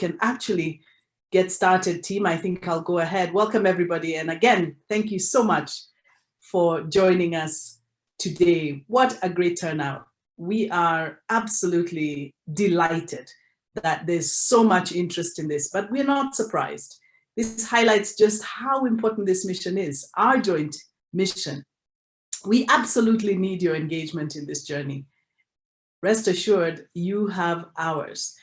can actually get started, team. I think I'll go ahead. Welcome, everybody. And again, thank you so much for joining us today. What a great turnout. We are absolutely delighted that there's so much interest in this, but we're not surprised. This highlights just how important this mission is, our joint mission. We absolutely need your engagement in this journey. Rest assured, you have ours.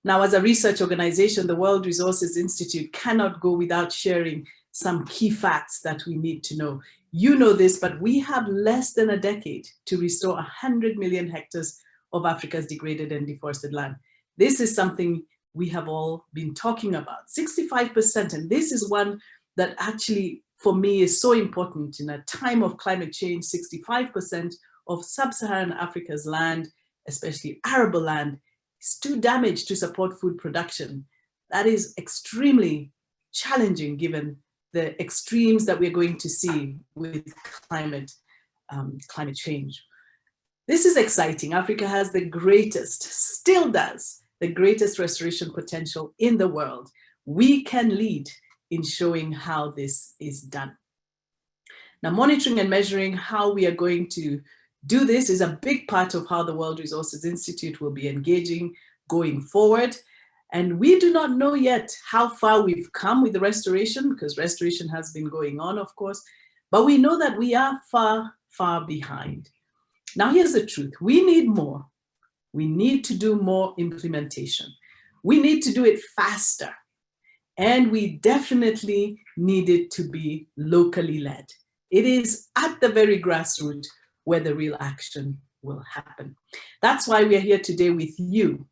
Now, as a research organization, the World Resources Institute cannot go without sharing some key facts that we need to know. You know this, but we have less than a decade to restore 100 million hectares of Africa's degraded and deforested land. This is something we have all been talking about, 65%. And this is one that actually, for me, is so important in a time of climate change. 65% of sub-Saharan Africa's land, especially arable land, is too damaged to support food production. That is extremely challenging given the extremes that we're going to see with climate change. This is exciting. Africa has the greatest, still does, the greatest restoration potential in the world. We can lead in showing how this is done. Now, monitoring and measuring how we are going to do this is a big part of how the World Resources Institute will be engaging going forward. And we do not know yet how far we've come with the restoration, because restoration has been going on, of course, but we know that we are far, far behind. Now, here's the truth. We need more. We need to do more implementation. We need to do it faster. And we definitely need it to be locally led. It is at the very grassroots where the real action will happen. That's why we are here today with you.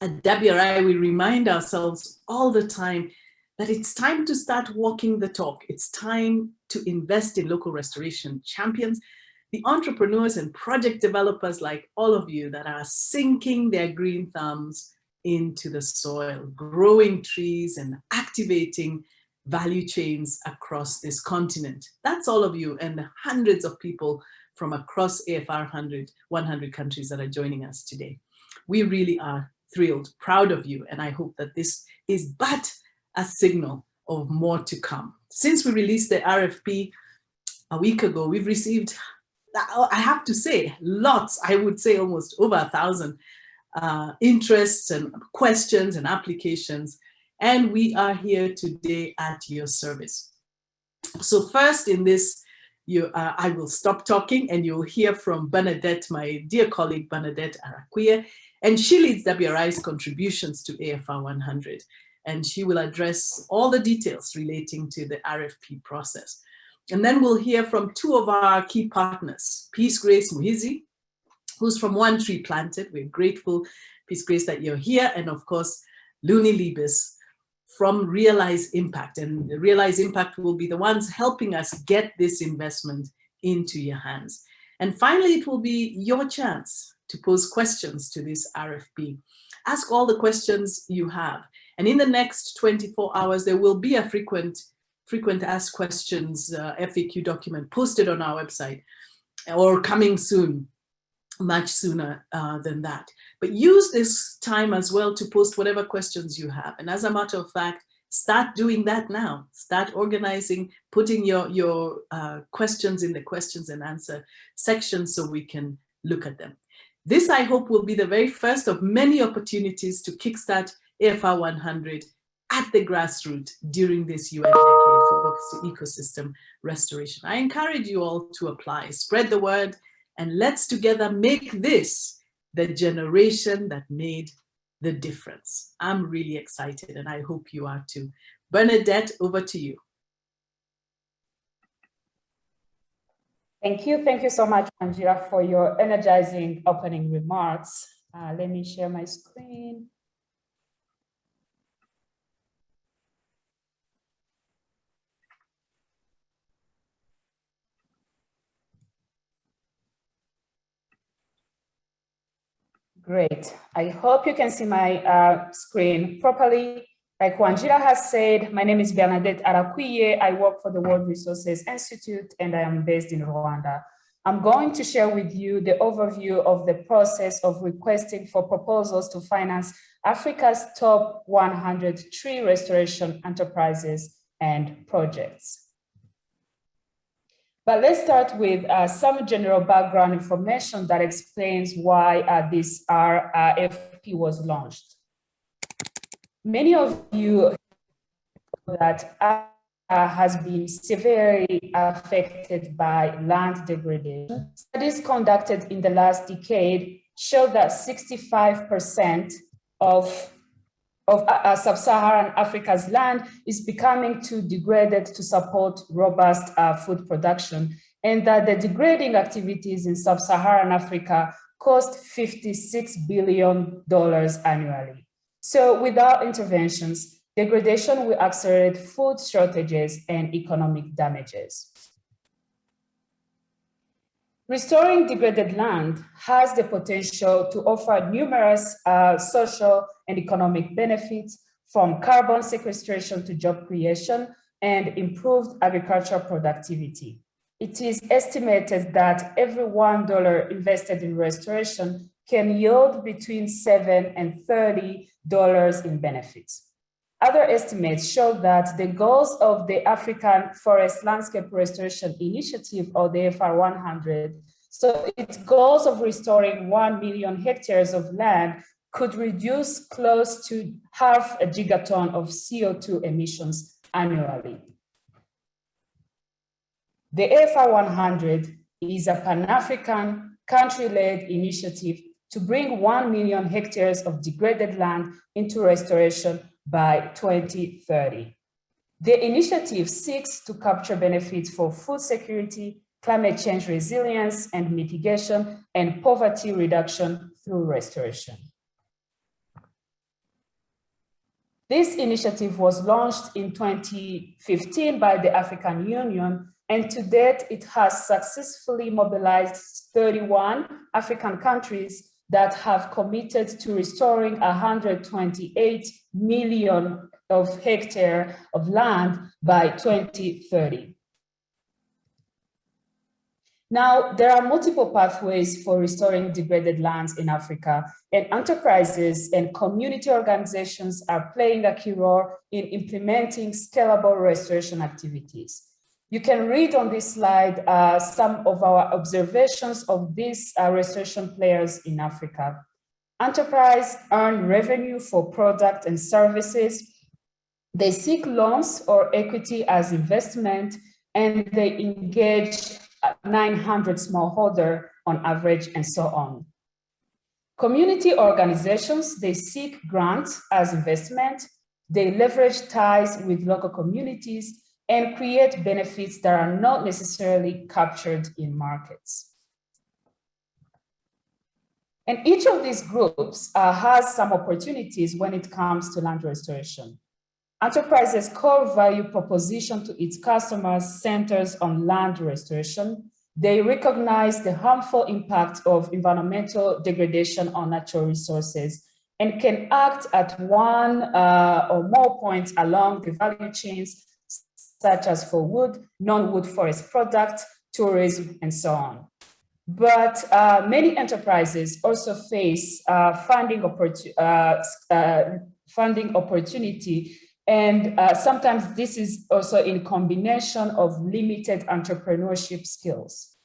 At WRI, we remind ourselves all the time that it's time to start walking the talk. It's time to invest in local restoration champions, the entrepreneurs and project developers like all of you that are sinking their green thumbs into the soil, growing trees and activating value chains across this continent. That's all of you and the hundreds of people from across AFR 100 countries that are joining us today. We really are thrilled, proud of you, and I hope that this is but a signal of more to come. Since we released the RFP a week ago, we've received, I have to say, lots, I would say almost over 1,000 interests and questions and applications, and we are here today at your service. So first in this, I will stop talking and you'll hear from Bernadette, my dear colleague Bernadette Arakuye, and she leads WRI's contributions to AFR 100, and she will address all the details relating to the RFP process. And then we'll hear from two of our key partners, Peace Grace Muhizi, who's from One Tree Planted. We're grateful, Peace Grace, that you're here, and of course, Luni Libis from Realize Impact. And the Realize Impact will be the ones helping us get this investment into your hands. And finally, it will be your chance to pose questions to this RFP. Ask all the questions you have. And in the next 24 hours, there will be a frequent asked questions FAQ document posted on our website, or coming soon, much sooner than that. But use this time as well to post whatever questions you have. And as a matter of fact, start doing that now. Start organizing, putting your questions in the questions and answer section so we can look at them. This, I hope, will be the very first of many opportunities to kickstart AFR 100 at the grassroots during this UN decade focused to ecosystem restoration. I encourage you all to apply, spread the word, and let's together make this the generation that made the difference. I'm really excited, and I hope you are too. Bernadette, over to you. Thank you so much, Wanjira, for your energizing opening remarks. Let me share my screen. Great. I hope you can see my screen properly. Like Wanjira has said, my name is Bernadette Arakuye. I work for the World Resources Institute and I am based in Rwanda. I'm going to share with you the overview of the process of requesting for proposals to finance Africa's top 100 tree restoration enterprises and projects. But let's start with some general background information that explains why this RFP was launched. Many of you know that has been severely affected by land degradation. Studies conducted in the last decade show that 65% of sub-Saharan Africa's land is becoming too degraded to support robust food production, and that the degrading activities in sub-Saharan Africa cost $56 billion annually. So without interventions, degradation will accelerate food shortages and economic damages. Restoring degraded land has the potential to offer numerous social and economic benefits, from carbon sequestration to job creation and improved agricultural productivity. It is estimated that every $1 invested in restoration can yield between $7 and $30 in benefits. Other estimates show that the goals of the African Forest Landscape Restoration Initiative, or the FR100, so its goals of restoring 1 million hectares of land could reduce close to half a gigaton of CO2 emissions annually. The FR100 is a Pan-African country-led initiative to bring 1 million hectares of degraded land into restoration by 2030. The initiative seeks to capture benefits for food security, climate change resilience and mitigation, and poverty reduction through restoration. This initiative was launched in 2015 by the African Union, and to date, it has successfully mobilized 31 African countries that have committed to restoring 128 million of hectares of land by 2030. Now, there are multiple pathways for restoring degraded lands in Africa, and enterprises and community organizations are playing a key role in implementing scalable restoration activities. You can read on this slide some of our observations of these restoration players in Africa. Enterprises earn revenue for products and services. They seek loans or equity as investment, and they engage 900 smallholders on average, and so on. Community organizations, they seek grants as investment. They leverage ties with local communities and create benefits that are not necessarily captured in markets. And each of these groups has some opportunities when it comes to land restoration. Enterprise's core value proposition to its customers centers on land restoration. They recognize the harmful impact of environmental degradation on natural resources and can act at one or more points along the value chains, such as for wood, non-wood forest products, tourism, and so on. But many enterprises also face funding opportunity, and sometimes this is also in combination of limited entrepreneurship skills.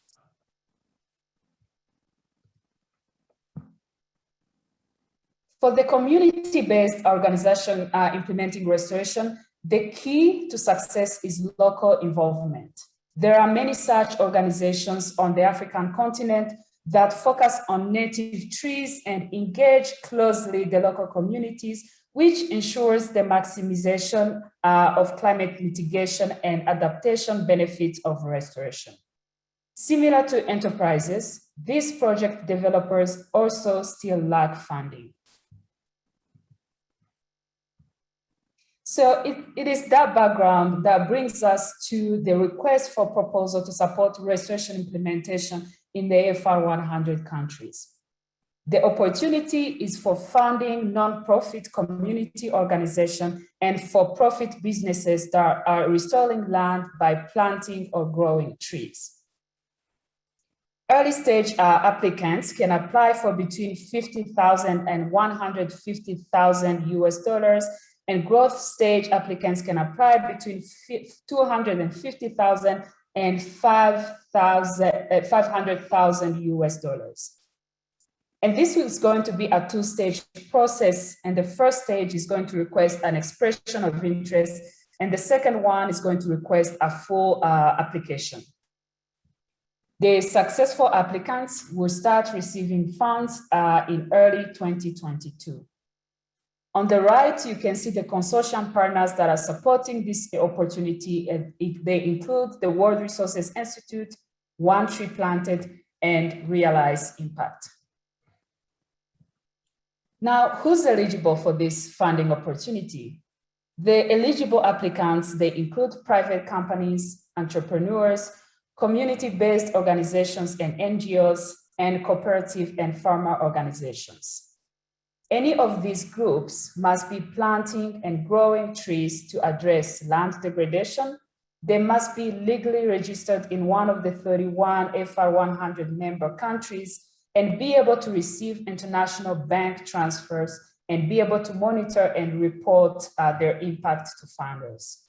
For the community-based organization implementing restoration, the key to success is local involvement. There are many such organizations on the African continent that focus on native trees and engage closely the local communities, which ensures the maximization of climate mitigation and adaptation benefits of restoration. Similar to enterprises, these project developers also still lack funding. So it is that background that brings us to the request for proposal to support restoration implementation in the FR100 countries. The opportunity is for funding nonprofit community organizations and for-profit businesses that are restoring land by planting or growing trees. Early stage applicants can apply for between 50,000 and 150,000 US dollars, and growth stage applicants can apply between 250,000 and 500,000 US dollars. And this is going to be a two-stage process, and the first stage is going to request an expression of interest, and the second one is going to request a full application. The successful applicants will start receiving funds in early 2022. On the right, you can see the consortium partners that are supporting this opportunity, and they include the World Resources Institute, One Tree Planted, and Realize Impact. Now, who's eligible for this funding opportunity? The eligible applicants, they include private companies, entrepreneurs, community-based organizations and NGOs, and cooperative and farmer organizations. Any of these groups must be planting and growing trees to address land degradation. They must be legally registered in one of the 31 FR 100 member countries and be able to receive international bank transfers and be able to monitor and report their impact to farmers.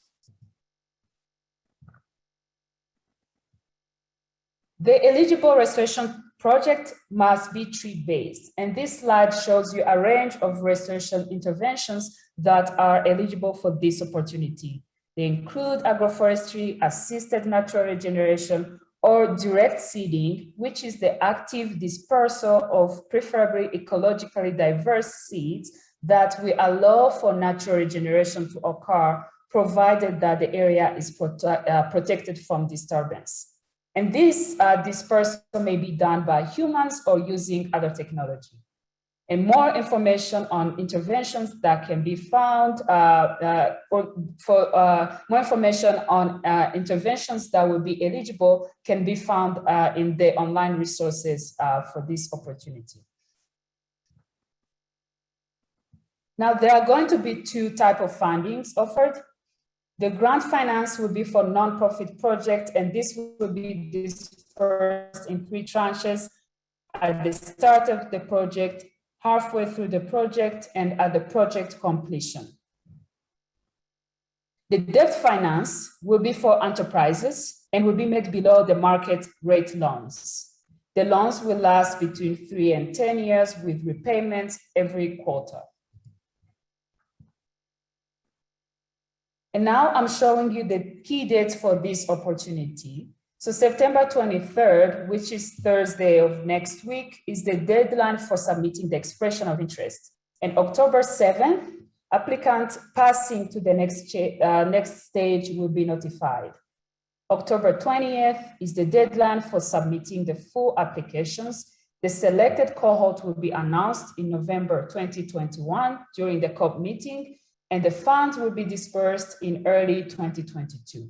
The eligible restoration project must be tree-based, and this slide shows you a range of restoration interventions that are eligible for this opportunity. They include agroforestry, assisted natural regeneration, or direct seeding, which is the active dispersal of preferably ecologically diverse seeds that will allow for natural regeneration to occur, provided that the area is protected from disturbance. And this dispersal may be done by humans or using other technology. And more information on interventions that can be found, more information on interventions that will be eligible can be found in the online resources for this opportunity. Now, there are going to be two types of fundings offered. The grant finance will be for nonprofit projects, and this will be dispersed in 3 tranches at the start of the project, halfway through the project, and at the project completion. The debt finance will be for enterprises and will be made below the market rate loans. The loans will last between 3 and 10 years with repayments every quarter. And now I'm showing you the key dates for this opportunity. So September 23rd, which is Thursday of next week, is the deadline for submitting the expression of interest. And October 7th, applicants passing to the next stage will be notified. October 20th is the deadline for submitting the full applications. The selected cohort will be announced in November 2021 during the COP meeting, and the funds will be dispersed in early 2022.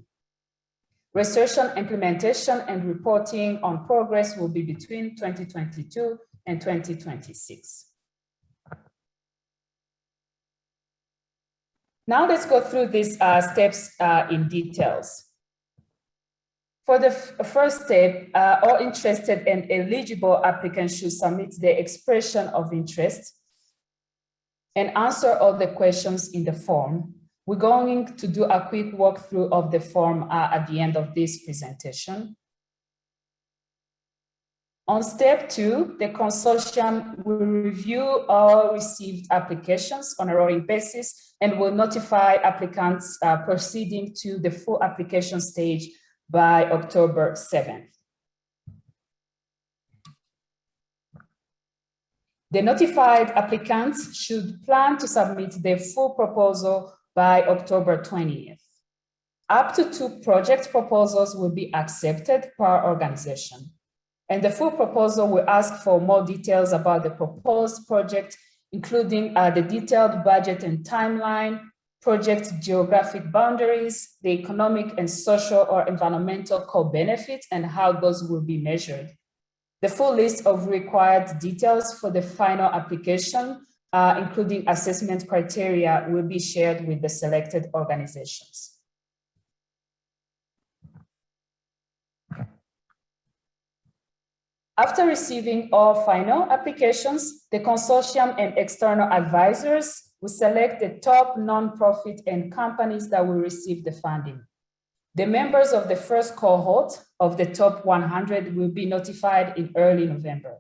Restoration implementation and reporting on progress will be between 2022 and 2026. Now let's go through these steps in details. For the first step, all interested and eligible applicants should submit their expression of interest and answer all the questions in the form. We're going to do a quick walkthrough of the form at the end of this presentation. On step 2, the consortium will review all received applications on a rolling basis and will notify applicants proceeding to the full application stage by October 7th. The notified applicants should plan to submit their full proposal by October 20th. Up to 2 project proposals will be accepted per organization. And the full proposal will ask for more details about the proposed project, including the detailed budget and timeline, project geographic boundaries, the economic and social or environmental co-benefits, and how those will be measured. The full list of required details for the final application, including assessment criteria, will be shared with the selected organizations. After receiving all final applications, the consortium and external advisors will select the top nonprofit and companies that will receive the funding. The members of the first cohort of the top 100 will be notified in early November.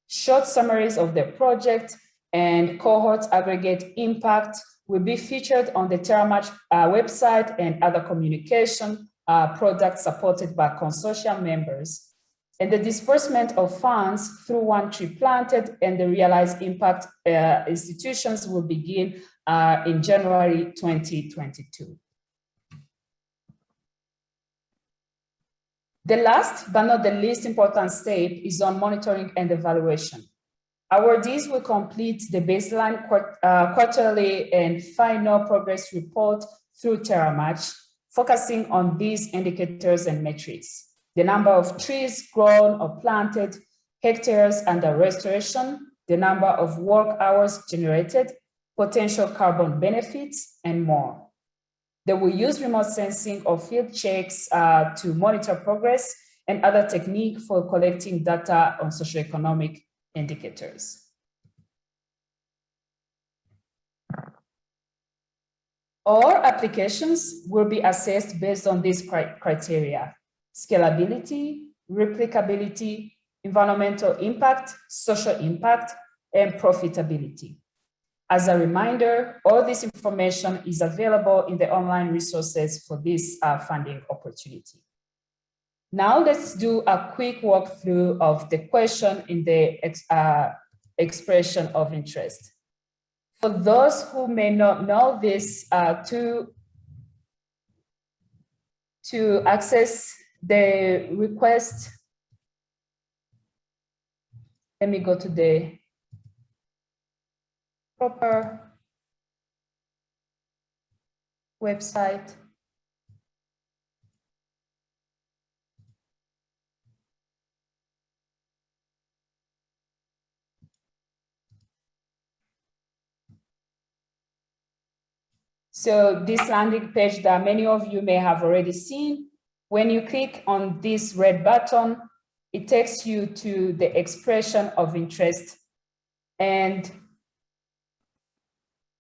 Short summaries of the project and cohort aggregate impact will be featured on the TerraMatch website and other communication products supported by consortium members. And the disbursement of funds through One Tree Planted and the Realized Impact institutions will begin in January 2022. The last but not the least important step is on monitoring and evaluation. Awardees will complete the baseline quarterly and final progress report through TerraMatch, focusing on these indicators and metrics: the number of trees grown or planted, hectares under restoration, the number of work hours generated, potential carbon benefits, and more. They will use remote sensing or field checks to monitor progress and other techniques for collecting data on socioeconomic indicators. All applications will be assessed based on these criteria: scalability, replicability, environmental impact, social impact, and profitability. As a reminder, all this information is available in the online resources for this funding opportunity. Now let's do a quick walkthrough of the question in the expression of interest. For those who may not know this, to access the request, let me go to the proper website. So this landing page that many of you may have already seen, when you click on this red button, it takes you to the expression of interest. And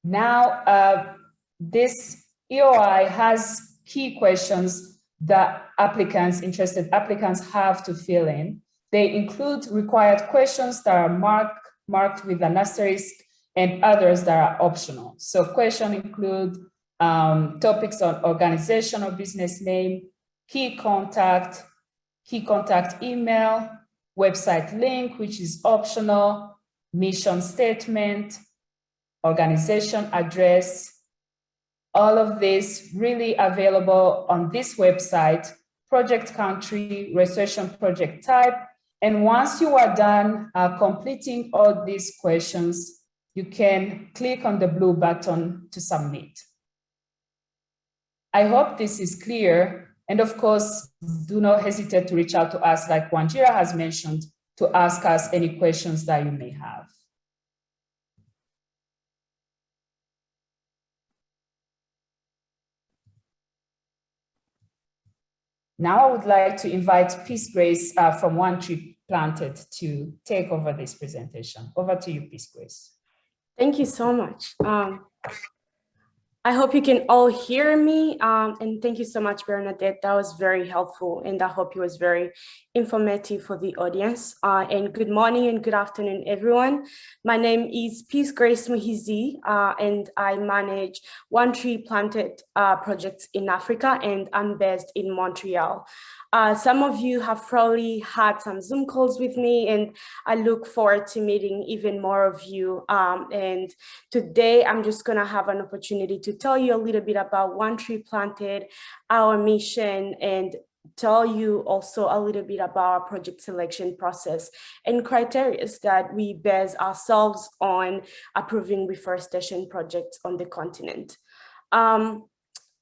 now this EOI has key questions that interested applicants have to fill in. They include required questions that are marked with an asterisk and others that are optional. So questions include topics on organization or business name, key contact email, website link, which is optional, mission statement, organization address. All of this really available on this website, project country, restoration project type. And once you are done completing all these questions, you can click on the blue button to submit. I hope this is clear. And of course, do not hesitate to reach out to us, like Wanjira has mentioned, to ask us any questions that you may have. Now I would like to invite Peace Grace from One Tree Planted to take over this presentation. Over to you, Peace Grace. Thank you so much. I hope you can all hear me. And thank you so much, Bernadette. That was very helpful. And I hope it was very informative for the audience. And good morning and good afternoon, everyone. My name is Peace Grace Muhizi, and I manage One Tree Planted projects in Africa, and I'm based in Montreal. Some of you have probably had some Zoom calls with me, and I look forward to meeting even more of you. And today I'm just gonna have an opportunity to tell you a little bit about One Tree Planted, our mission, and tell you also a little bit about our project selection process and criteria that we base ourselves on approving reforestation projects on the continent.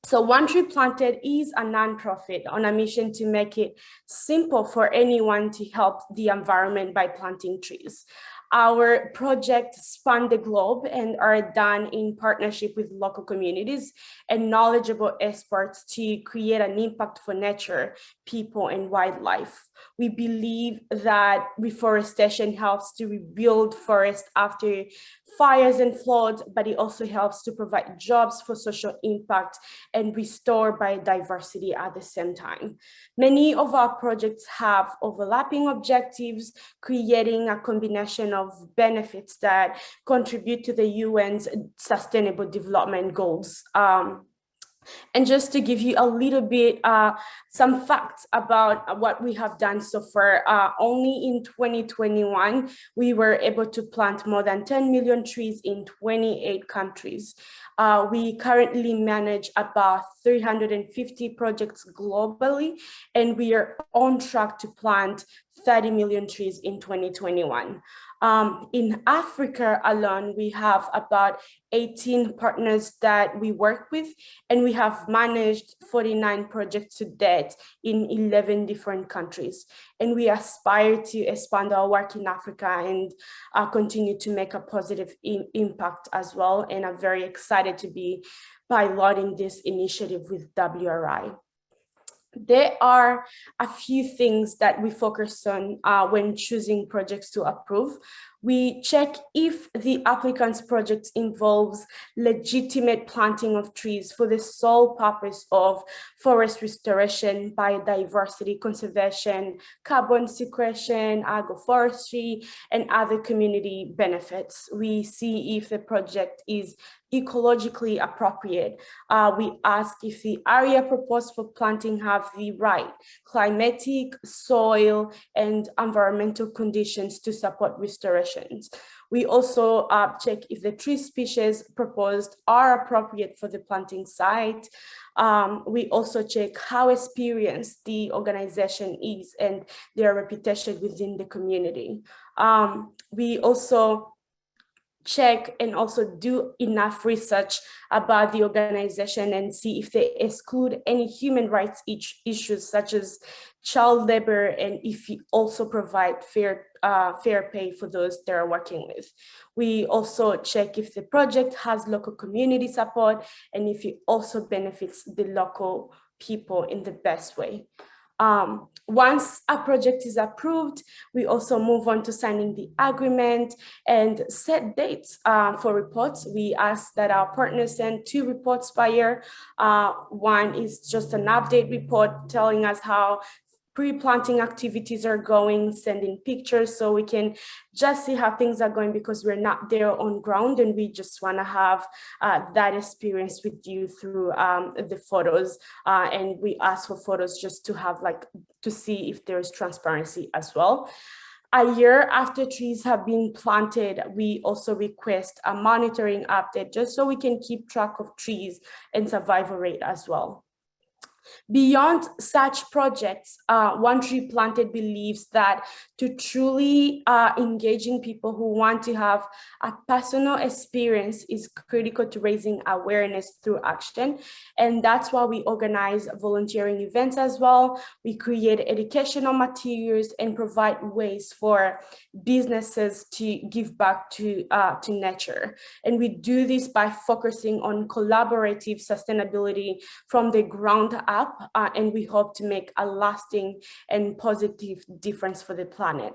So One Tree Planted is a nonprofit on a mission to make it simple for anyone to help the environment by planting trees. Our projects span the globe and are done in partnership with local communities and knowledgeable experts to create an impact for nature, people, and wildlife. We believe that reforestation helps to rebuild forests after fires and floods, but it also helps to provide jobs for social impact and restore biodiversity at the same time. Many of our projects have overlapping objectives, creating a combination of benefits that contribute to the UN's Sustainable Development Goals. And just to give you a little bit, some facts about what we have done so far, only in 2021, we were able to plant more than 10 million trees in 28 countries. We currently manage about 350 projects globally, and we are on track to plant 30 million trees in 2021. In Africa alone, we have about 18 partners that we work with, and we have managed 49 projects to date in 11 different countries. And we aspire to expand our work in Africa and continue to make a positive impact as well. And I'm very excited to be piloting this initiative with WRI. There are a few things that we focus on when choosing projects to approve. We check if the applicant's project involves legitimate planting of trees for the sole purpose of forest restoration, biodiversity conservation, carbon sequestration, agroforestry, and other community benefits. We see if the project is ecologically appropriate. We ask if the area proposed for planting have the right climatic, soil, and environmental conditions to support restorations. We also check if the tree species proposed are appropriate for the planting site. We also check how experienced the organization is and their reputation within the community. We also check and also do enough research about the organization and see if they exclude any human rights issues such as child labor, and if you also provide fair pay for those they're working with. We also check if the project has local community support and if it also benefits the local people in the best way. Once a project is approved, we also move on to signing the agreement and set dates for reports. We ask that our partners send 2 reports per year. One is just an update report telling us how pre-planting activities are going, sending pictures so we can just see how things are going, because we're not there on ground and we just want to have that experience with you through the photos, and we ask for photos just to have to see if there is transparency as well. A year after trees have been planted, we also request a monitoring update just so we can keep track of trees and survival rate as well. Beyond such projects, One Tree Planted believes that to truly engaging people who want to have a personal experience is critical to raising awareness through action. And that's why we organize volunteering events as well. We create educational materials and provide ways for businesses to give back to nature. And we do this by focusing on collaborative sustainability from the ground up, and we hope to make a lasting and positive difference for the planet.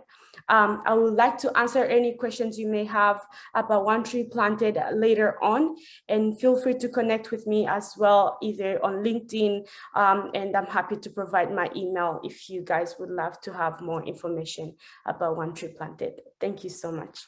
I would like to answer any questions you may have about One Tree Planted later on, and feel free to connect with me as well, either on LinkedIn, and I'm happy to provide my email if you guys would love to have more information about One Tree Planted. Thank you so much.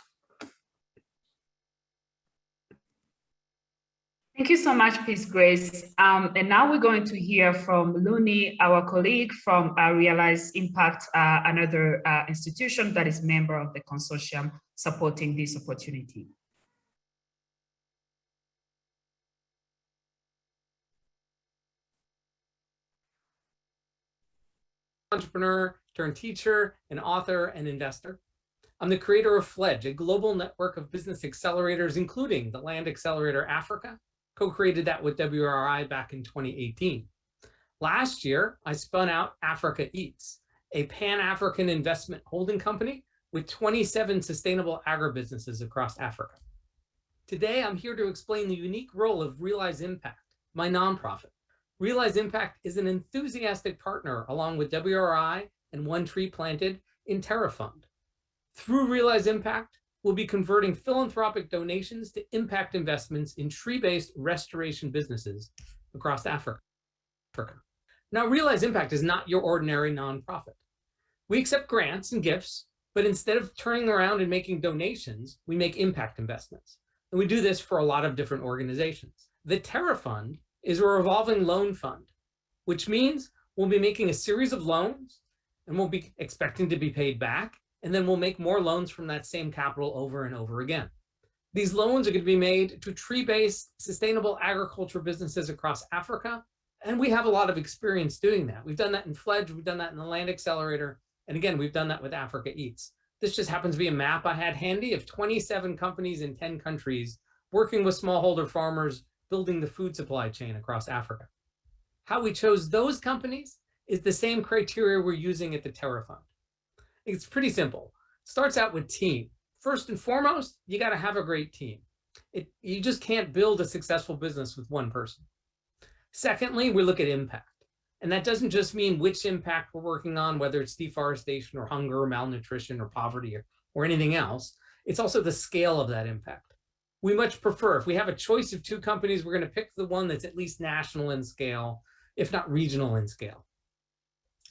Thank you so much, Peace Grace. And now we're going to hear from Luni, our colleague from Realize Impact, another institution that is member of the consortium supporting this opportunity. Entrepreneur turned teacher, an author, and investor. I'm the creator of Fledge, a global network of business accelerators, including the Land Accelerator Africa. Co-created that with WRI back in 2018. Last year, I spun out Africa Eats, a Pan-African investment holding company with 27 sustainable agribusinesses across Africa. Today, I'm here to explain the unique role of Realize Impact, my nonprofit. Realize Impact is an enthusiastic partner along with WRI and One Tree Planted in TerraFund. Through Realize Impact, we'll be converting philanthropic donations to impact investments in tree-based restoration businesses across Africa. Now, Realize Impact is not your ordinary nonprofit. We accept grants and gifts, but instead of turning around and making donations, we make impact investments. And we do this for a lot of different organizations. The TerraFund is a revolving loan fund, which means we'll be making a series of loans and we'll be expecting to be paid back. And then we'll make more loans from that same capital over and over again. These loans are going to be made to tree-based sustainable agriculture businesses across Africa. And we have a lot of experience doing that. We've done that in Fledge, we've done that in the Land Accelerator. And again, we've done that with Africa Eats. This just happens to be a map I had handy of 27 companies in 10 countries working with smallholder farmers, building the food supply chain across Africa. How we chose those companies is the same criteria we're using at the TerraFund. It's pretty simple. It starts out with team. First and foremost, you got to have a great team. You just can't build a successful business with one person. Secondly, we look at impact. And that doesn't just mean which impact we're working on, whether it's deforestation or hunger or malnutrition or poverty or anything else. It's also the scale of that impact. We much prefer, if we have a choice of two companies, we're going to pick the one that's at least national in scale, if not regional in scale.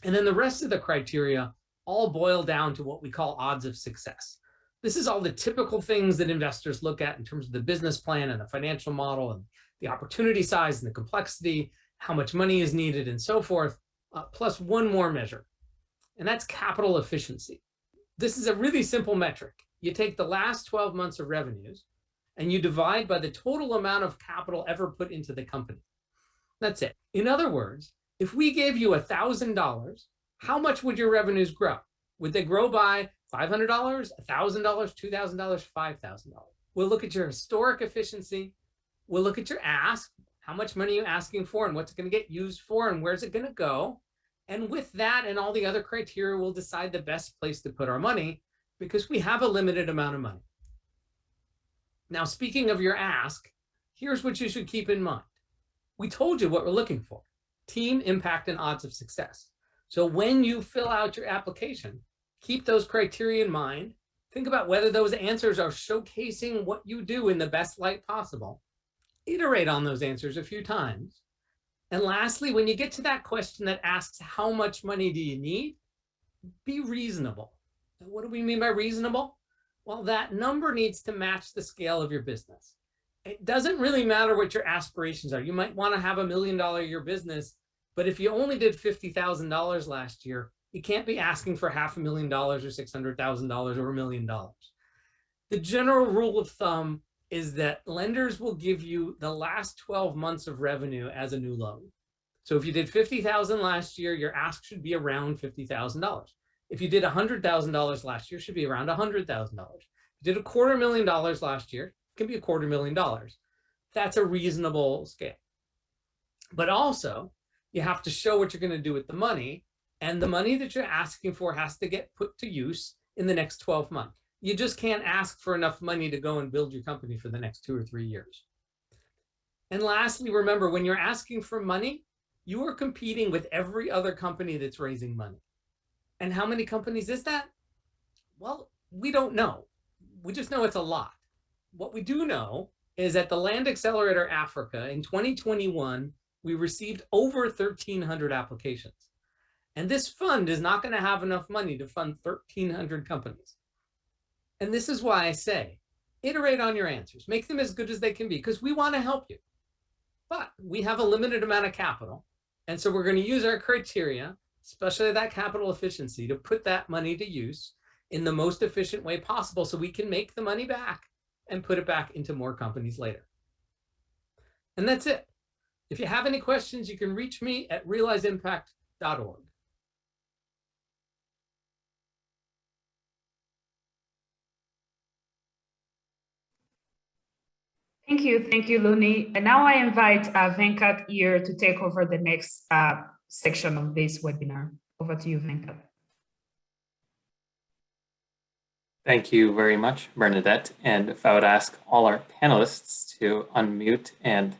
And then the rest of the criteria all boil down to what we call odds of success. This is all the typical things that investors look at in terms of the business plan and the financial model and the opportunity size and the complexity, how much money is needed and so forth, plus one more measure, and that's capital efficiency. This is a really simple metric. You take the last 12 months of revenues and you divide by the total amount of capital ever put into the company. That's it. In other words, if we gave you $1,000, how much would your revenues grow? Would they grow by $500, $1,000, $2,000, $5,000? We'll look at your historic efficiency. We'll look at your ask. How much money are you asking for and what's going to get used for and where's it going to go? And with that and all the other criteria, we'll decide the best place to put our money because we have a limited amount of money. Now, speaking of your ask, here's what you should keep in mind. We told you what we're looking for: team, impact, and odds of success. So when you fill out your application, keep those criteria in mind. Think about whether those answers are showcasing what you do in the best light possible. Iterate on those answers a few times. And lastly, when you get to that question that asks, how much money do you need? Be reasonable. And what do we mean by reasonable? Well, that number needs to match the scale of your business. It doesn't really matter what your aspirations are. You might want to have $1 million a year business, but if you only did $50,000 last year, you can't be asking for $500,000 or $600,000 or $1 million. The general rule of thumb is that lenders will give you the last 12 months of revenue as a new loan. So if you did $50,000 last year, your ask should be around $50,000. If you did $100,000 last year, it should be around $100,000. If you did $250,000 last year, it can be $250,000. That's a reasonable scale. But also, you have to show what you're going to do with the money, and the money that you're asking for has to get put to use in the next 12 months. You just can't ask for enough money to go and build your company for the next 2 or 3 years. And lastly, remember, when you're asking for money, you are competing with every other company that's raising money. And how many companies is that? Well, we don't know. We just know it's a lot. What we do know is at the Land Accelerator Africa in 2021, we received over 1,300 applications. And this fund is not going to have enough money to fund 1,300 companies. And this is why I say, iterate on your answers, make them as good as they can be, because we want to help you. But we have a limited amount of capital. And so we're going to use our criteria, especially that capital efficiency, to put that money to use in the most efficient way possible so we can make the money back and put it back into more companies later. And that's it. If you have any questions, you can reach me at realizeimpact.org. Thank you, Luni. And now I invite Venkat here to take over the next section of this webinar. Over to you, Venkat. Thank you very much, Bernadette. And if I would ask all our panelists to unmute and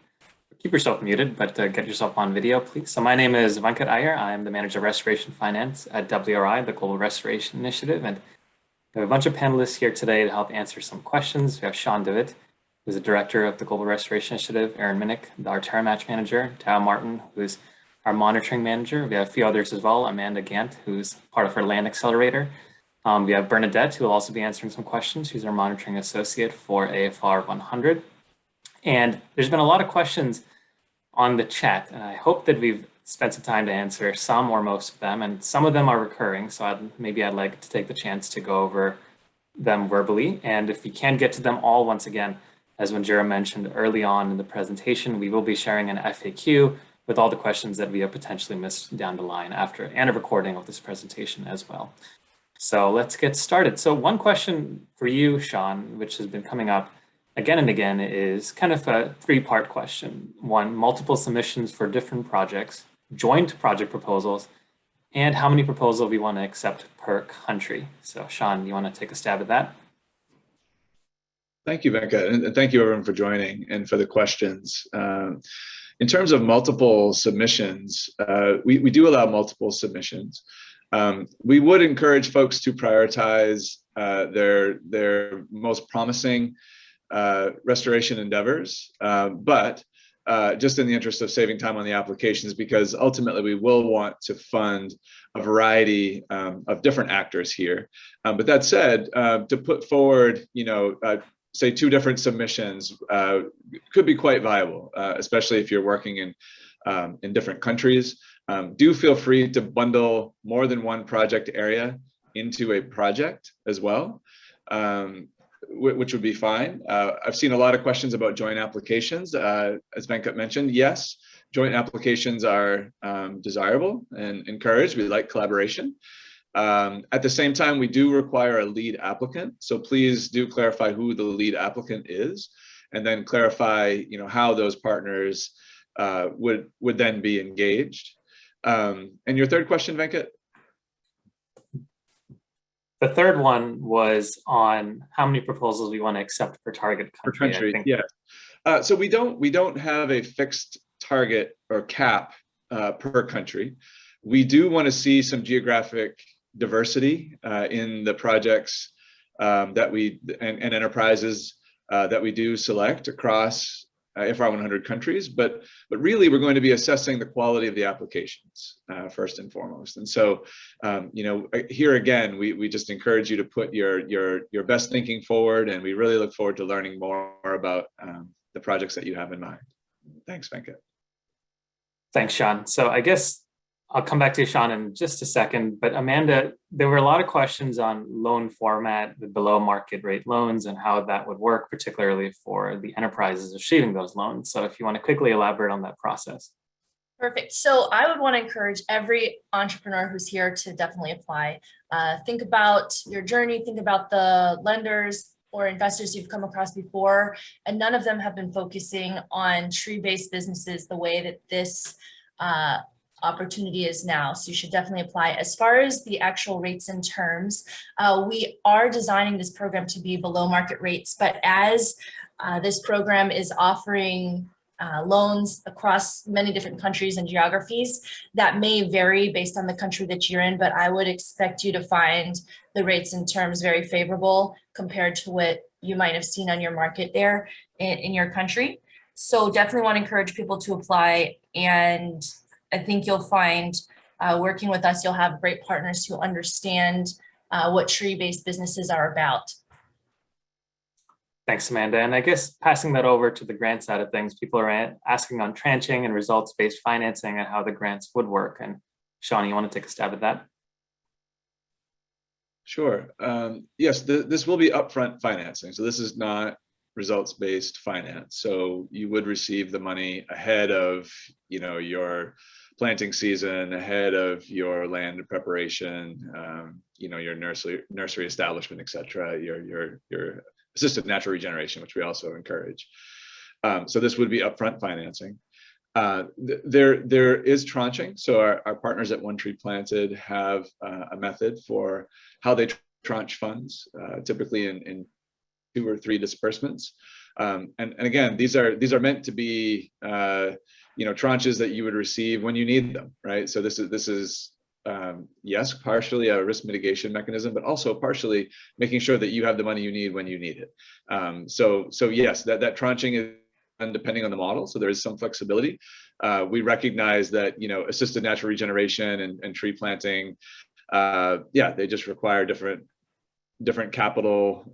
keep yourself muted, but get yourself on video, please. So my name is Venkat Iyer. I'm the Manager of Restoration Finance at WRI, the Global Restoration Initiative. And we have a bunch of panelists here today to help answer some questions. We have Sean Devitt, who's the Director of the Global Restoration Initiative, Aaron Minnick, our TerraMatch Manager, Tao Martin, who's our Monitoring Manager. We have a few others as well, Amanda Gant, who's part of our Land Accelerator. We have Bernadette, who will also be answering some questions. She's our Monitoring Associate for AFR 100. And there's been a lot of questions on the chat, and I hope that we've spent some time to answer some or most of them, and some of them are recurring, so I'd like to take the chance to go over them verbally. And if we can't get to them all, once again, as Wanjira mentioned early on in the presentation, we will be sharing an FAQ with all the questions that we have potentially missed down the line after and a recording of this presentation as well. So let's get started. So one question for you, Sean, which has been coming up again and again, is kind of a three-part question. One, multiple submissions for different projects, joint project proposals, and how many proposals we want to accept per country. So Sean, you want to take a stab at that? Thank you, Venkat, and thank you everyone for joining and for the questions. In terms of multiple submissions, we do allow multiple submissions. We would encourage folks to prioritize their most promising restoration endeavors, but just in the interest of saving time on the applications, because ultimately we will want to fund a variety of different actors here. But that said, to put forward, say 2 different submissions could be quite viable, especially if you're working in different countries. Do feel free to bundle more than one project area into a project as well, which would be fine. I've seen a lot of questions about joint applications. As Venkat mentioned, yes, joint applications are desirable and encouraged. We like collaboration. At the same time, we do require a lead applicant. So please do clarify who the lead applicant is, and then clarify, how those partners would then be engaged. And your third question, Venkat? The third one was on how many proposals we want to accept per target country. Per country, yeah. So we don't have a fixed target or cap per country. We do want to see some geographic diversity in the projects that we and enterprises that we do select across AFR 100 countries, but really we're going to be assessing the quality of the applications first and foremost. And so, here again, we just encourage you to put your best thinking forward, and we really look forward to learning more about the projects that you have in mind. Thanks, Venkat. Thanks, Sean. So I guess I'll come back to you, Sean, in just a second. But Amanda, there were a lot of questions on loan format, the below market rate loans, and how that would work, particularly for the enterprises achieving those loans. So if you want to quickly elaborate on that process. Perfect. So I would want to encourage every entrepreneur who's here to definitely apply. Think about your journey, think about the lenders or investors you've come across before, and none of them have been focusing on tree-based businesses the way that this opportunity is now. So you should definitely apply. As far as the actual rates and terms, we are designing this program to be below market rates, but as this program is offering loans across many different countries and geographies, that may vary based on the country that you're in, but I would expect you to find the rates and terms very favorable compared to what you might have seen on your market there in your country. So definitely want to encourage people to apply, and I think you'll find working with us, you'll have great partners who understand what tree-based businesses are about. Thanks, Amanda. And I guess passing that over to the grant side of things, people are asking on tranching and results-based financing and how the grants would work. And Sean, you want to take a stab at that? Sure. Yes, this will be upfront financing. So this is not results-based finance. So you would receive the money ahead of, your planting season, ahead of your land preparation, your nursery establishment, et cetera, your assisted natural regeneration, which we also encourage. So this would be upfront financing. There is tranching. So our partners at One Tree Planted have a method for how they tranche funds, typically in 2 or 3 disbursements. And again, these are meant to be tranches that you would receive when you need them, right? So this is yes, partially a risk mitigation mechanism, but also partially making sure that you have the money you need when you need it. So yes, that tranching is done depending on the model, so there is some flexibility. We recognize that assisted natural regeneration and tree planting, they just require different capital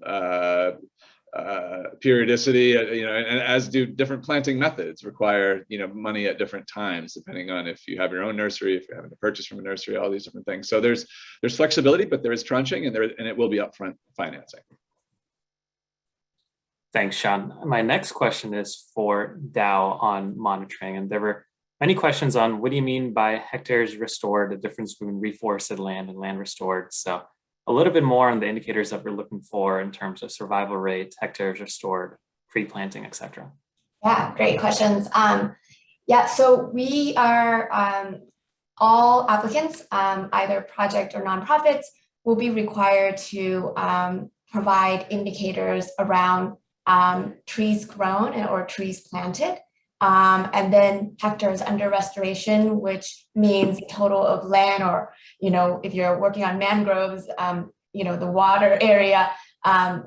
periodicity, and as do different planting methods require money at different times, depending on if you have your own nursery, if you're having to purchase from a nursery, all these different things. So there's flexibility, but there is tranching, and it will be upfront financing. Thanks, Sean. My next question is for Dow on monitoring, and there were many questions on what do you mean by hectares restored, the difference between reforested land and land restored. So a little bit more on the indicators that we're looking for in terms of survival rate, hectares restored, pre-planting, et cetera. Yeah, great questions. So we are all applicants, either project or nonprofits, will be required to provide indicators around trees grown or trees planted, and then hectares under restoration, which means total of land, or if you're working on mangroves, the water area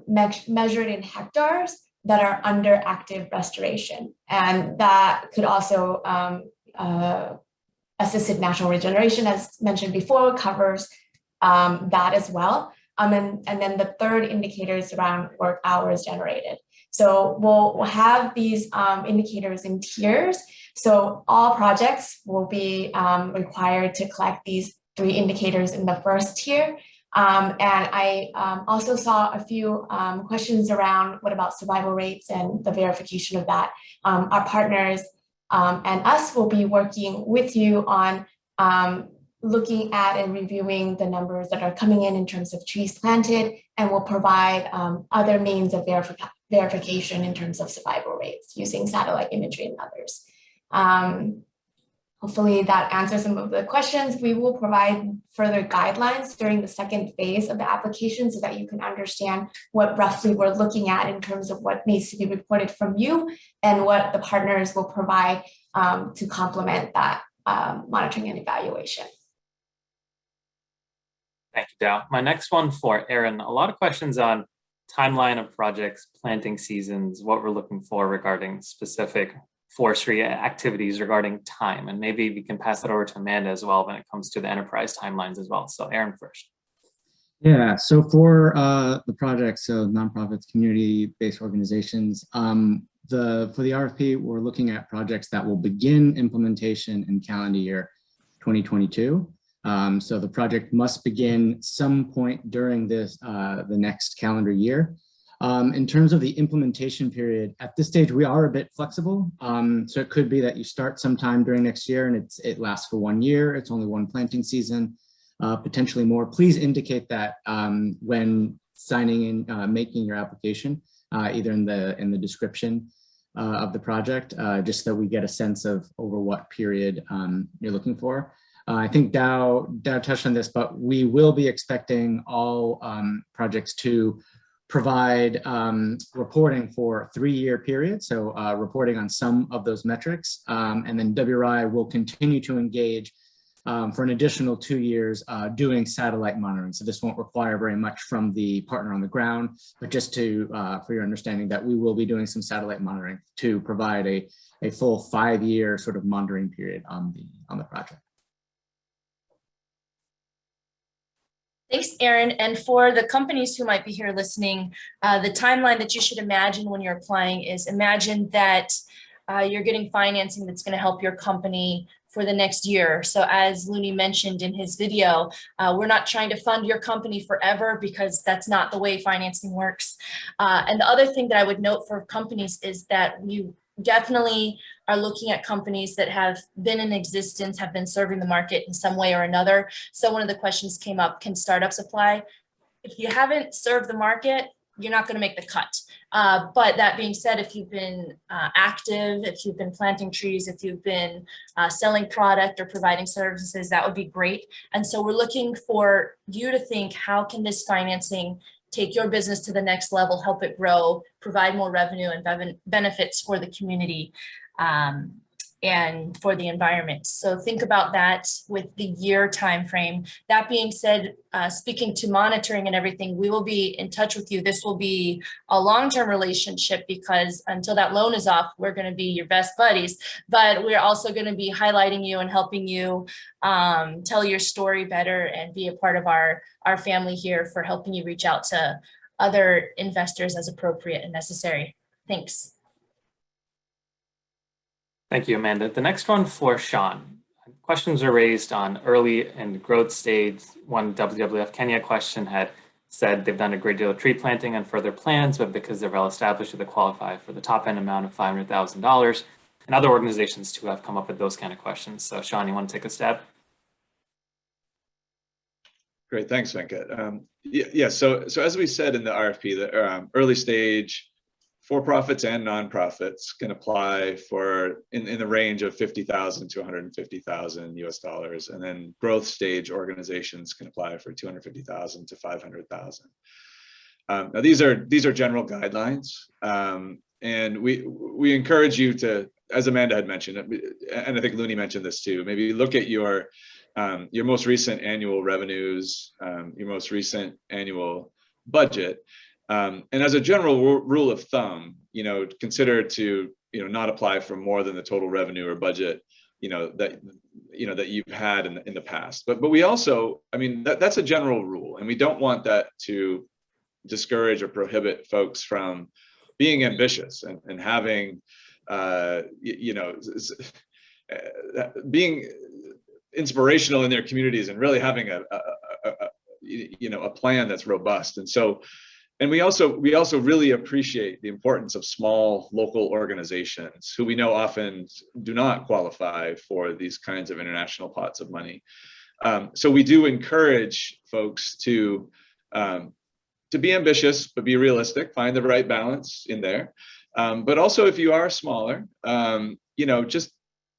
measured in hectares that are under active restoration. And that could also assisted natural regeneration, as mentioned before, covers that as well. And then the third indicator is around work hours generated. So we'll have these indicators in tiers. So all projects will be required to collect these 3 indicators in the first tier. And I also saw a few questions around what about survival rates and the verification of that. Our partners and us will be working with you on looking at and reviewing the numbers that are coming in terms of trees planted, and will provide other means of verification in terms of survival rates using satellite imagery and others. Hopefully that answers some of the questions. We will provide further guidelines during the second phase of the application so that you can understand what roughly we're looking at in terms of what needs to be reported from you and what the partners will provide to complement that monitoring and evaluation. Thank you, Dow. My next one for Aaron, a lot of questions on timeline of projects, planting seasons, what we're looking for regarding specific forestry activities regarding time. And maybe we can pass it over to Amanda as well when it comes to the enterprise timelines as well. So Aaron first. Yeah, so for the project, so nonprofits, community-based organizations, for the RFP, we're looking at projects that will begin implementation in calendar year 2022. So the project must begin some point during this the next calendar year. In terms of the implementation period, at this stage, we are a bit flexible. So it could be that you start sometime during next year and it lasts for 1 year. It's only 1 planting season, potentially more. Please indicate that when signing in, making your application, either in the description of the project, just so we get a sense of over what period you're looking for. I think Dow touched on this, but we will be expecting all projects to provide reporting for 3-year periods, so reporting on some of those metrics, and then WRI will continue to engage for an additional 2 years doing satellite monitoring. So this won't require very much from the partner on the ground, but just to for your understanding that we will be doing some satellite monitoring to provide a full 5-year sort of monitoring period on the project. Thanks, Aaron. And for the companies who might be here listening, the timeline that you should imagine when you're applying is imagine that you're getting financing that's going to help your company for the next year. So as Looney mentioned in his video, we're not trying to fund your company forever because that's not the way financing works. And the other thing that I would note for companies is that we definitely are looking at companies that have been in existence, have been serving the market in some way or another. So one of the questions came up, can startups apply? If you haven't served the market, you're not going to make the cut. But that being said, if you've been active, if you've been planting trees, if you've been selling product or providing services, that would be great. And so we're looking for you to think, how can this financing take your business to the next level, help it grow, provide more revenue and benefits for the community and for the environment. So think about that with the year timeframe. That being said, speaking to monitoring and everything, we will be in touch with you. This will be a long-term relationship, because until that loan is off, we're going to be your best buddies. But we're also going to be highlighting you and helping you tell your story better and be a part of our family here for helping you reach out to other investors as appropriate and necessary. Thanks. Thank you, Amanda. The next one for Sean. Questions are raised on early and growth stage. One WWF Kenya question had said they've done a great deal of tree planting and further plans, but because they're well established, they qualify for the top end amount of $500,000. And other organizations too have come up with those kind of questions. So Sean, you want to take a stab? Great, thanks, Venkat. Yeah, so as we said in the RFP, the early stage for-profits and nonprofits can apply for in the range of $50,000 to $150,000 US, and then growth stage organizations can apply for $250,000 to $500,000. Now these are general guidelines, and we encourage you to, as Amanda had mentioned, and I think Looney mentioned this too, maybe look at your most recent annual revenues, your most recent annual budget. And as a general rule of thumb, consider to, not apply for more than the total revenue or budget, that you've had in the past. But we also, that's a general rule, and we don't want that to discourage or prohibit folks from being ambitious and having, being inspirational in their communities and really having a plan that's robust. And we also really appreciate the importance of small local organizations who we know often do not qualify for these kinds of international pots of money. So we do encourage folks to be ambitious, but be realistic, find the right balance in there. But also, if you are smaller,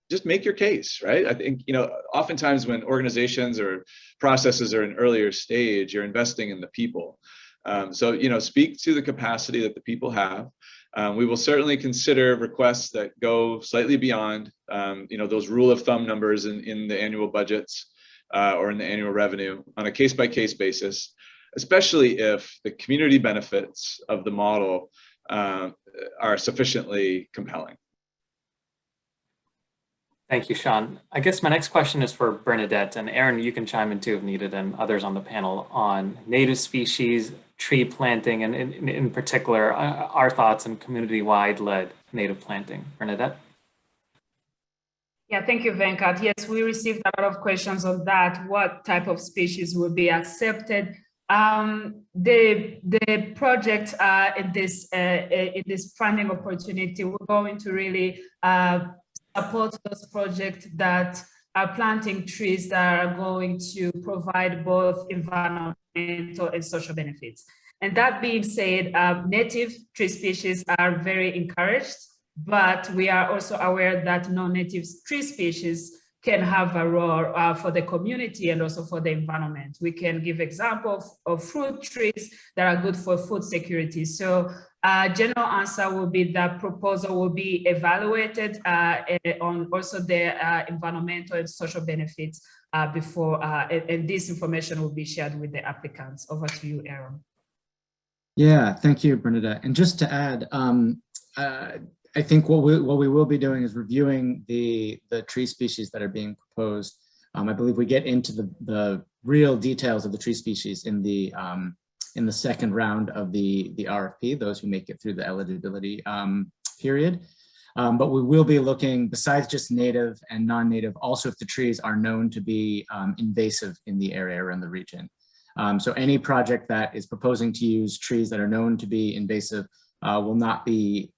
just make your case, right? I think, oftentimes when organizations or processes are in earlier stage, you're investing in the people. So, speak to the capacity that the people have. We will certainly consider requests that go slightly beyond, those rule of thumb numbers in the annual budgets or in the annual revenue on a case-by-case basis, especially if the community benefits of the model are sufficiently compelling. Thank you, Sean. I guess my next question is for Bernadette, and Aaron, you can chime in too if needed, and others on the panel on native species, tree planting, and in particular, our thoughts on community-wide led native planting. Bernadette? Yeah, thank you, Venkat. Yes, we received a lot of questions on that. What type of species would be accepted? The project in this funding opportunity, we're going to really support those projects that are planting trees that are going to provide both environmental and social benefits. And that being said, native tree species are very encouraged, but we are also aware that non-native tree species can have a role for the community and also for the environment. We can give examples of fruit trees that are good for food security. So general answer will be that proposal will be evaluated on also the environmental and social benefits before, and this information will be shared with the applicants. Over to you, Aaron. Yeah, thank you, Bernadette. And just to add, I think what we will be doing is reviewing the tree species that are being proposed. I believe we get into the real details of the tree species in the second round of the RFP, those who make it through the eligibility period. But we will be looking, besides just native and non-native, also if the trees are known to be invasive in the area or in the region. So any project that is proposing to use trees that are known to be invasive will not be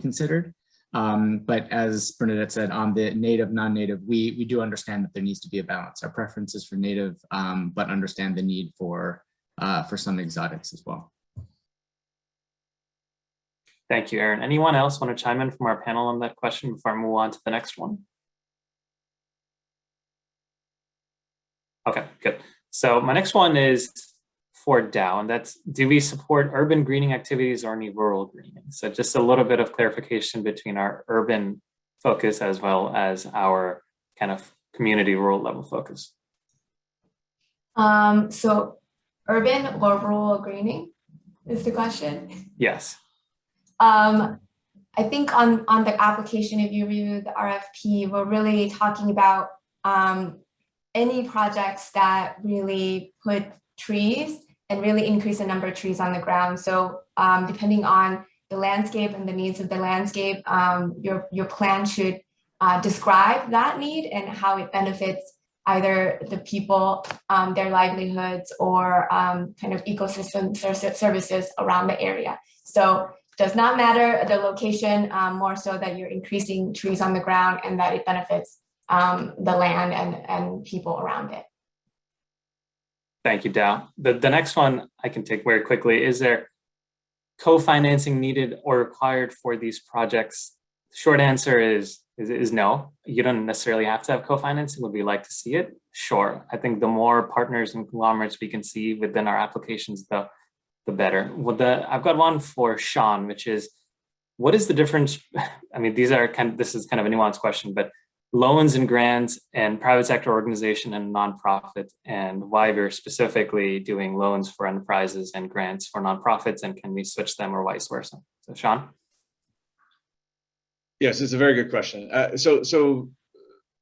considered. But as Bernadette said, on the native, non-native, we do understand that there needs to be a balance. Our preference is for native, but understand the need for some exotics as well. Thank you, Aaron. Anyone else want to chime in from our panel on that question before I move on to the next one? Okay, good. So my next one is for Dow, and that's, do we support urban greening activities or any rural greening? So just a little bit of clarification between our urban focus as well as our kind of community rural level focus. So urban or rural greening is the question? Yes. I think on the application, if you review the RFP, we're really talking about any projects that really put trees and really increase the number of trees on the ground. So depending on the landscape and the needs of the landscape, your plan should describe that need and how it benefits either the people, their livelihoods, or kind of ecosystem services around the area. So does not matter the location, more so that you're increasing trees on the ground and that it benefits the land and people around it. Thank you, Dow. The next one I can take very quickly. Is there co-financing needed or required for these projects? Short answer is no. You don't necessarily have to have co-financing. Would we like to see it? Sure. I think the more partners and conglomerates we can see within our applications, the better. Well, I've got one for Sean, which is, what is the difference? I mean, this is kind of a nuanced question, but loans and grants and private sector organization and nonprofit, and why we're specifically doing loans for enterprises and grants for nonprofits, and can we switch them or vice versa? So Sean? Yes, it's a very good question. So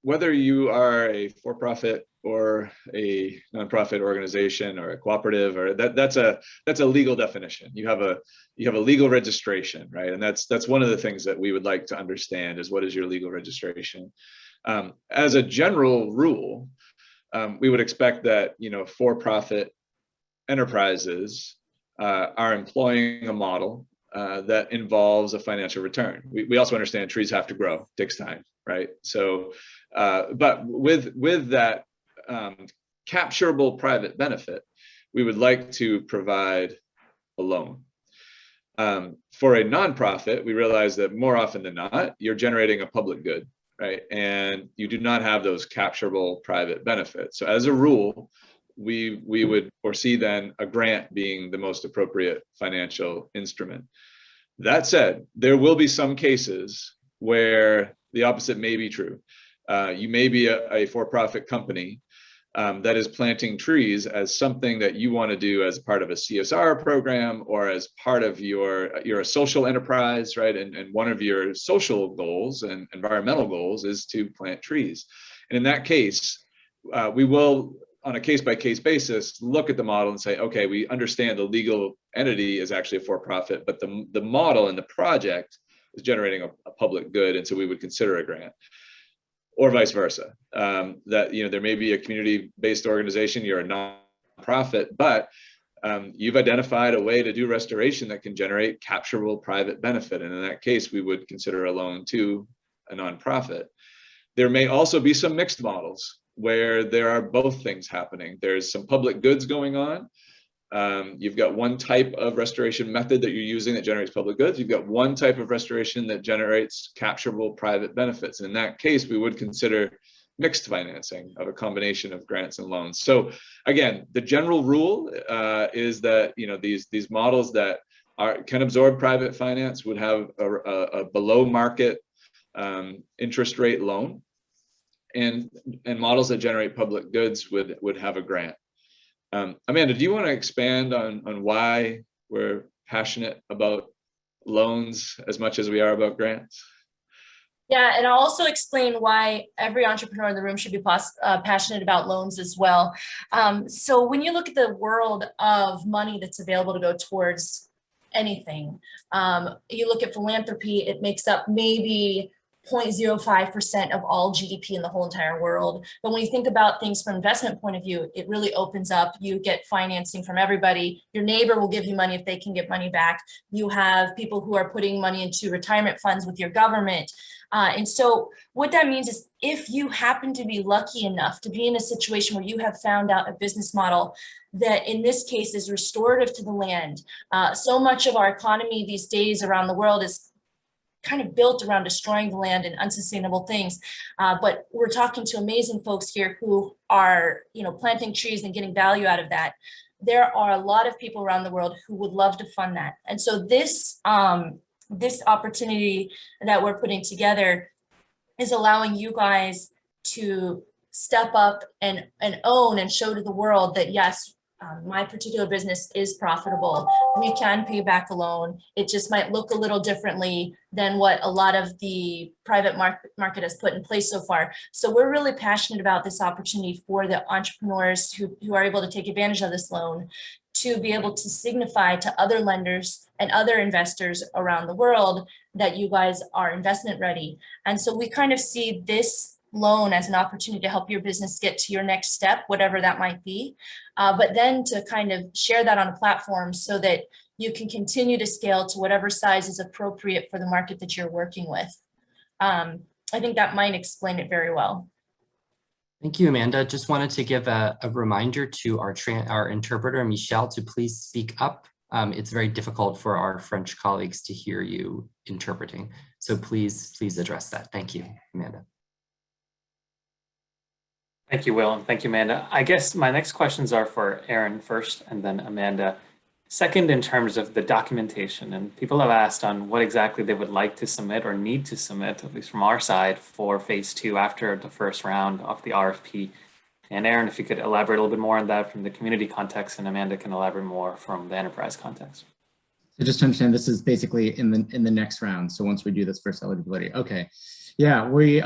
whether you are a for-profit or a nonprofit organization or a cooperative, or that's a legal definition. You have a legal registration, right? And that's one of the things that we would like to understand is, what is your legal registration? As a general rule, we would expect that for-profit enterprises are employing a model that involves a financial return. We also understand trees have to grow, takes time, right? So, but with that capturable private benefit, we would like to provide a loan. For a nonprofit, we realize that more often than not, you're generating a public good, right? And you do not have those capturable private benefits. So as a rule, we would foresee then a grant being the most appropriate financial instrument. That said, there will be some cases where the opposite may be true. You may be a for-profit company that is planting trees as something that you want to do as part of a CSR program, or as part of you're a social enterprise, right? And one of your social goals and environmental goals is to plant trees. And in that case, we will, on a case-by-case basis, look at the model and say, okay, we understand the legal entity is actually a for-profit, but the model and the project is generating a public good, and so we would consider a grant. Or vice versa, that there may be a community-based organization, you're a nonprofit, but you've identified a way to do restoration that can generate capturable private benefit, and in that case, we would consider a loan to a nonprofit. There may also be some mixed models where there are both things happening. There's some public goods going on. You've got one type of restoration method that you're using that generates public goods. You've got one type of restoration that generates capturable private benefits. And in that case, we would consider mixed financing of a combination of grants and loans. So again, the general rule is that these models that can absorb private finance would have a below market interest rate loan, and models that generate public goods would have a grant. Amanda, do you want to expand on why we're passionate about loans as much as we are about grants? Yeah, and I'll also explain why every entrepreneur in the room should be passionate about loans as well. So when you look at the world of money that's available to go towards anything, you look at philanthropy, it makes up maybe 0.05% of all GDP in the whole entire world. But when you think about things from an investment point of view, it really opens up. You get financing from everybody. Your neighbor will give you money if they can get money back. You have people who are putting money into retirement funds with your government. And so what that means is, if you happen to be lucky enough to be in a situation where you have found out a business model that in this case is restorative to the land. So much of our economy these days around the world is kind of built around destroying the land and unsustainable things. But we're talking to amazing folks here who are, planting trees and getting value out of that. There are a lot of people around the world who would love to fund that. And so this opportunity that we're putting together is allowing you guys to step up and own and show to the world that, yes, my particular business is profitable. We can pay back a loan. It just might look a little differently than what a lot of the private market has put in place so far. So we're really passionate about this opportunity for the entrepreneurs who are able to take advantage of this loan, to be able to signify to other lenders and other investors around the world that you guys are investment ready. And so we kind of see this loan as an opportunity to help your business get to your next step, whatever that might be, but then to kind of share that on a platform so that you can continue to scale to whatever size is appropriate for the market that you're working with. I think that might explain it very well. Thank you, Amanda. Just wanted to give a reminder to our interpreter, Michelle, to please speak up. It's very difficult for our French colleagues to hear you interpreting. So please address that. Thank you, Amanda. Thank you, Will, and thank you, Amanda. I guess my next questions are for Aaron first, and then Amanda. Second, in terms of the documentation, and people have asked on what exactly they would like to submit or need to submit, at least from our side, for phase 2 after the first round of the RFP. And Aaron, if you could elaborate a little bit more on that from the community context, and Amanda can elaborate more from the enterprise context. So just to understand, this is basically in the next round. So once we do this first eligibility, okay. Yeah, we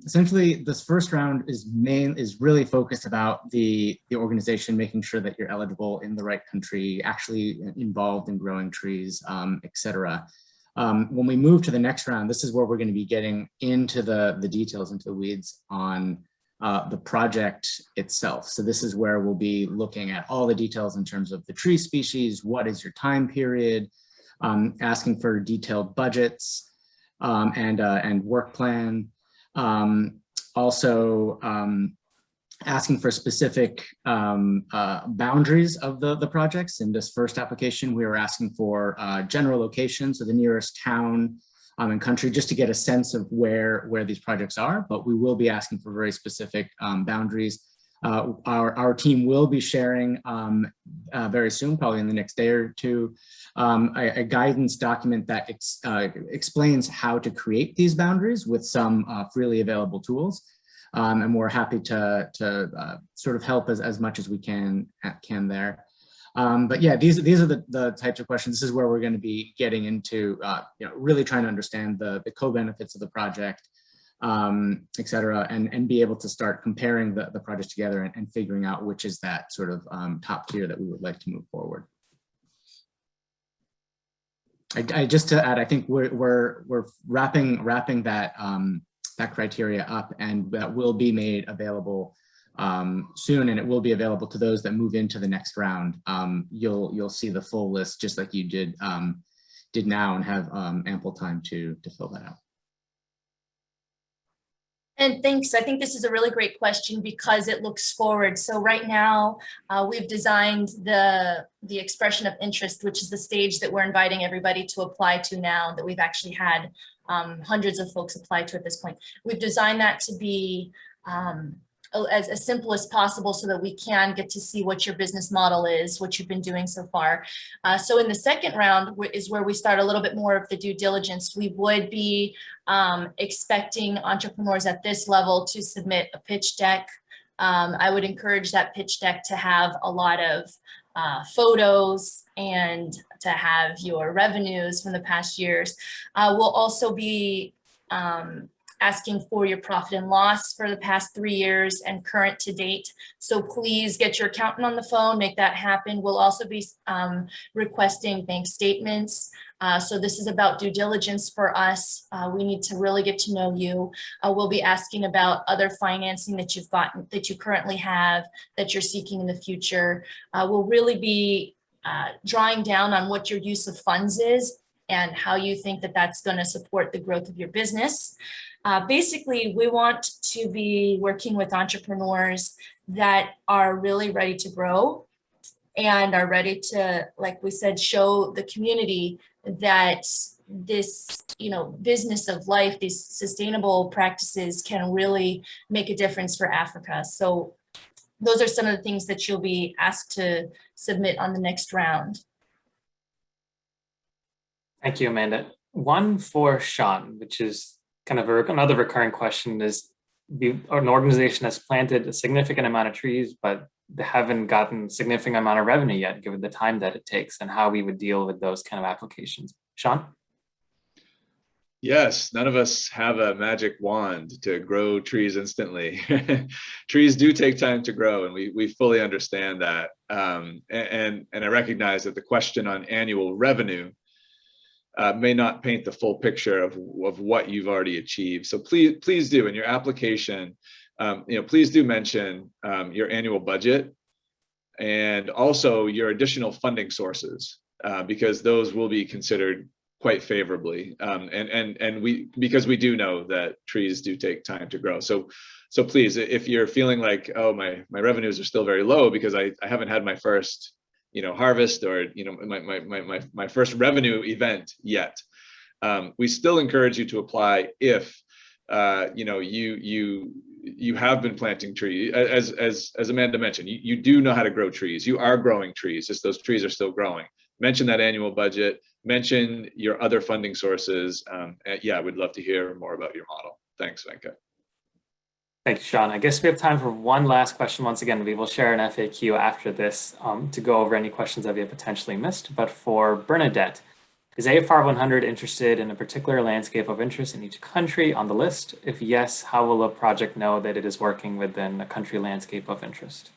essentially this first round is really focused about the organization making sure that you're eligible in the right country, actually involved in growing trees, etc. When we move to the next round, this is where we're going to be getting into the details, into the weeds on the project itself. So this is where we'll be looking at all the details in terms of the tree species, what is your time period, asking for detailed budgets, and work plan. Also asking for specific boundaries of the projects. In this first application, we were asking for general location, so the nearest town and country, just to get a sense of where these projects are, but we will be asking for very specific boundaries. Our team will be sharing very soon, probably in the next day or two, a guidance document that explains how to create these boundaries with some freely available tools. And we're happy to sort of help as much as we can there. But yeah, these are the types of questions. This is where we're going to be getting into really trying to understand the co-benefits of the project, et cetera, and be able to start comparing the projects together and figuring out which is that sort of top tier that we would like to move forward. I just to add, I think we're wrapping that that criteria up, and that will be made available soon, and it will be available to those that move into the next round. You'll see the full list just like you did now, and have ample time to fill that out. And thanks. I think this is a really great question because it looks forward. So right now, we've designed the expression of interest, which is the stage that we're inviting everybody to apply to now, that we've actually had hundreds of folks apply to at this point. We've designed that to be as simple as possible so that we can get to see what your business model is, what you've been doing so far. So in the second round is where we start a little bit more of the due diligence. We would be expecting entrepreneurs at this level to submit a pitch deck. I would encourage that pitch deck to have a lot of photos and to have your revenues from the past years. We'll also be asking for your profit and loss for the past 3 years and current to date. So please get your accountant on the phone, make that happen. We'll also be requesting bank statements. So this is about due diligence for us. We need to really get to know you. We'll be asking about other financing that you've gotten, that you currently have, that you're seeking in the future. We'll really be drawing down on what your use of funds is and how you think that that's going to support the growth of your business. Basically, we want to be working with entrepreneurs that are really ready to grow and are ready to, like we said, show the community that this, business of life, these sustainable practices can really make a difference for Africa. So those are some of the things that you'll be asked to submit on the next round. Thank you, Amanda. One for Sean, which is kind of another recurring question, is an organization has planted a significant amount of trees, but they haven't gotten a significant amount of revenue yet, given the time that it takes, and how we would deal with those kind of applications. Sean? Yes, none of us have a magic wand to grow trees instantly. Trees do take time to grow, and we fully understand that. And I recognize that the question on annual revenue may not paint the full picture of what you've already achieved. So please do in your application, please do mention your annual budget and also your additional funding sources, because those will be considered quite favorably. Because we do know that trees do take time to grow. So please, if you're feeling like, oh, my revenues are still very low because I haven't had my first harvest or my first revenue event yet, we still encourage you to apply if you have been planting trees. As Amanda mentioned, you do know how to grow trees. You are growing trees, just those trees are still growing. Mention that annual budget, mention your other funding sources. Yeah, we'd love to hear more about your model. Thanks, Venkat. Thank you, Sean. I guess we have time for one last question. Once again, we will share an FAQ after this to go over any questions that we have potentially missed. But for Bernadette, is AFR 100 interested in a particular landscape of interest in each country on the list? If yes, how will a project know that it is working within a country landscape of interest?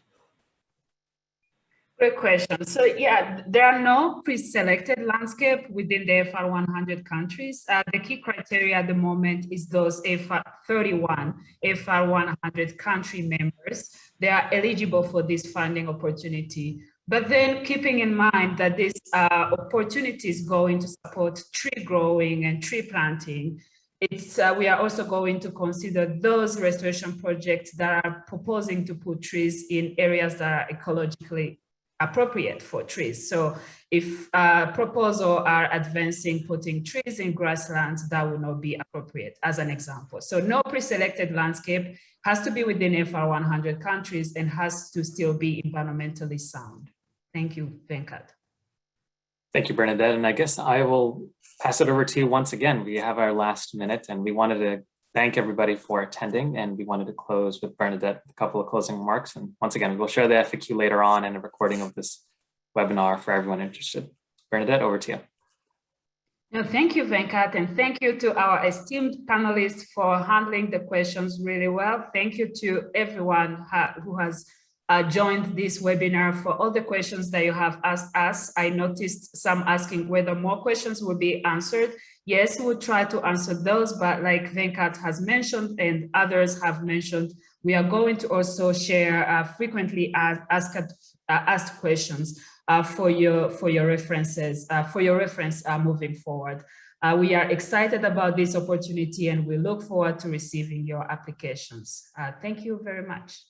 Great question. So yeah, there are no pre-selected landscape within the AFR 100 countries. The key criteria at the moment is those AFR 31 AFR 100 country members. They are eligible for this funding opportunity. But then keeping in mind that this opportunity is going to support tree growing and tree planting, we are also going to consider those restoration projects that are proposing to put trees in areas that are ecologically appropriate for trees. So if proposals are advancing putting trees in grasslands, that will not be appropriate, as an example. So no pre-selected landscape, has to be within AFR 100 countries and has to still be environmentally sound. Thank you, Venkat. Thank you, Bernadette. And I guess I will pass it over to you once again. We have our last minute, and we wanted to thank everybody for attending, and we wanted to close with Bernadette with a couple of closing remarks. And once again, we'll share the FAQ later on and a recording of this webinar for everyone interested. Bernadette, over to you. No, thank you, Venkat, and thank you to our esteemed panelists for handling the questions really well. Thank you to everyone who has joined this webinar for all the questions that you have asked us. I noticed some asking whether more questions will be answered. Yes, we'll try to answer those, but like Venkat has mentioned and others have mentioned, we are going to also share frequently asked questions for your references, moving forward. We are excited about this opportunity and we look forward to receiving your applications. Thank you very much.